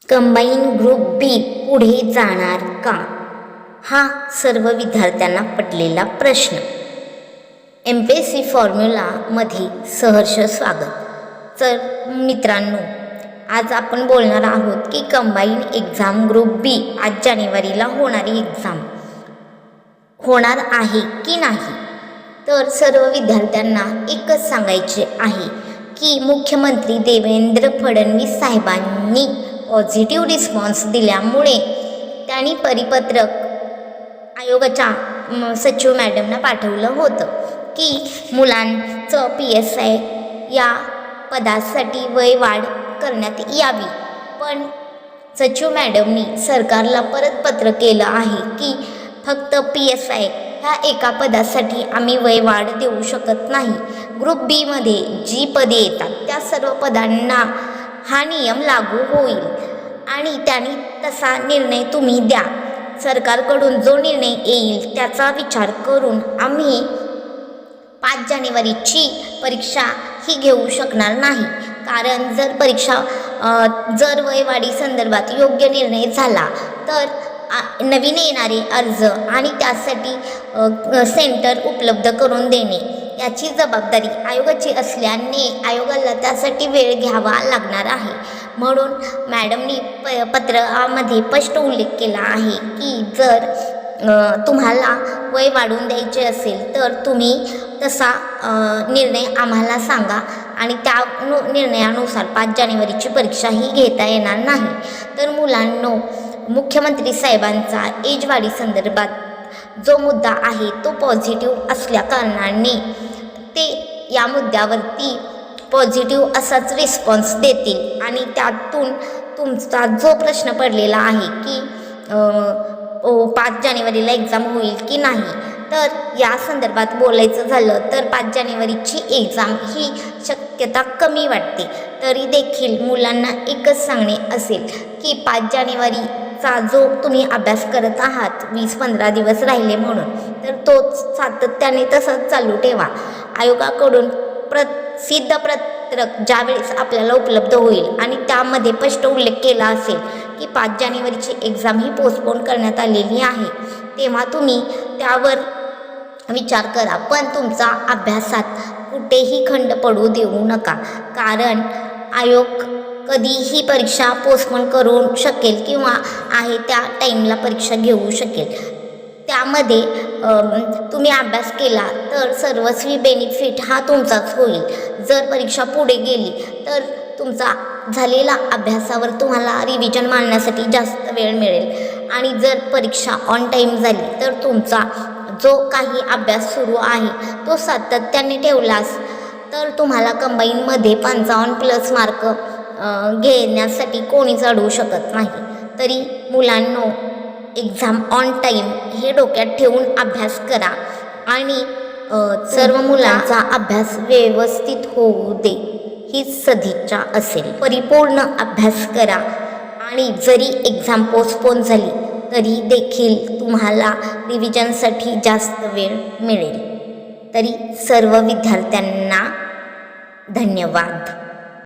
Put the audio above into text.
Combine group बी पुढे जाणार का? हा सर्व विद्यार्थ्यांना पडलेला प्रश्न. MPSC फॉर्म्युलामध्ये सहर्ष स्वागत. तर मित्रांनो, आज आपण बोलणार आहोत की कंबाईन एक्झाम ग्रुप बी 8 जानेवारीला होणारी एक्झाम होणार आहे की नाही. तर सर्व विद्यार्थ्यांना एकच सांगायचे आहे की मुख्यमंत्री देवेंद्र फडणवीस साहेबांनी पॉझिटिव्ह रिस्पॉन्स दिल्यामुळे त्यांनी परिपत्रक आयोगाच्या सचिव मॅडमना पाठवलं होतं की मुलांचं PSI या पदासाठी वय वाढ करण्यात यावी. पण सचिव मॅडमनी सरकारला परत पत्र केलं आहे की फक्त PSI ह्या एका पदासाठी आम्ही वय वाढ देऊ शकत नाही. ग्रुप बीमध्ये जी पदे येतात त्या सर्व पदांना हा नियम लागू होईल आणि त्यांनी तसा निर्णय तुम्ही द्या. सरकारकडून जो निर्णय येईल त्याचा विचार करून आम्ही 5 जानेवारीची परीक्षा ही घेऊ शकणार नाही. कारण जर जर वयवाढी संदर्भात योग्य निर्णय झाला तर नवीन येणारे अर्ज आणि त्यासाठी सेंटर उपलब्ध करून देणे याची जबाबदारी आयोगाची असल्याने आयोगाला त्यासाठी वेळ घ्यावा लागणार आहे. म्हणून मॅडमनी पत्रामध्ये स्पष्ट उल्लेख केला आहे की जर तुम्हाला वय वाढवून द्यायचे असेल तर तुम्ही तसा निर्णय आम्हाला सांगा आणि त्या निर्णयानुसार 5 जानेवारीची परीक्षा ही घेता येणार नाही. तर मुलांनो, मुख्यमंत्री साहेबांचा एज वाढी संदर्भात जो मुद्दा आहे तो पॉझिटिव्ह असल्या कारणाने ते या मुद्द्यावरती पॉझिटिव्ह असाच रिस्पॉन्स देतील आणि त्यातून तुमचा जो प्रश्न पडलेला आहे की 5 जानेवारीला एक्झाम होईल की नाही, तर या संदर्भात बोलायचं झालं तर 5 जानेवारीची एक्झाम ही शक्यता कमी वाटते. तरी देखील मुलांना एकच सांगणे असेल की 5 जानेवारीचा जो तुम्ही अभ्यास करत आहात 20-15 दिवस राहिले म्हणून, तर तोच सातत्याने तसंच चालू ठेवा. आयोगाकडून प्रसिद्ध पत्रक ज्यावेळेस आपल्याला उपलब्ध होईल आणि त्यामध्ये स्पष्ट उल्लेख केला असेल की 5 जानेवारीची एक्झाम ही पोस्टपोन करण्यात आलेली आहे, तेव्हा तुम्ही त्यावर विचार करा. पण तुमचा अभ्यासात कुठेही खंड पडू देऊ नका. कारण आयोग कधीही परीक्षा पोस्टपोन करू शकेल किंवा आहे त्या टाईमला परीक्षा घेऊ शकेल. त्यामध्ये तुम्ही अभ्यास केला तर सर्वस्वी बेनिफिट हा तुमचाच होईल. जर परीक्षा पुढे गेली तर तुमचा झालेला अभ्यासावर तुम्हाला रिव्हिजन मारण्यासाठी जास्त वेळ मिळेल आणि जर परीक्षा ऑन टाईम झाली तर तुमचा जो काही अभ्यास सुरू आहे तो सातत्याने ठेवलास तर तुम्हाला कंबाईनमध्ये 55+ मार्क घेण्यासाठी कोणीच अडवू शकत नाही. तरी मुलांनो, एक्झाम ऑन टाईम हे डोक्यात ठेवून अभ्यास करा आणि सर्व मुलांचा अभ्यास व्यवस्थित होऊ दे हीच सदिच्छा असेल. परिपूर्ण अभ्यास करा आणि जरी एक्झाम पोस्टपोन झाली तरी देखील तुम्हाला रिव्हिजनसाठी जास्त वेळ मिळेल. तरी सर्व विद्यार्थ्यांना धन्यवाद.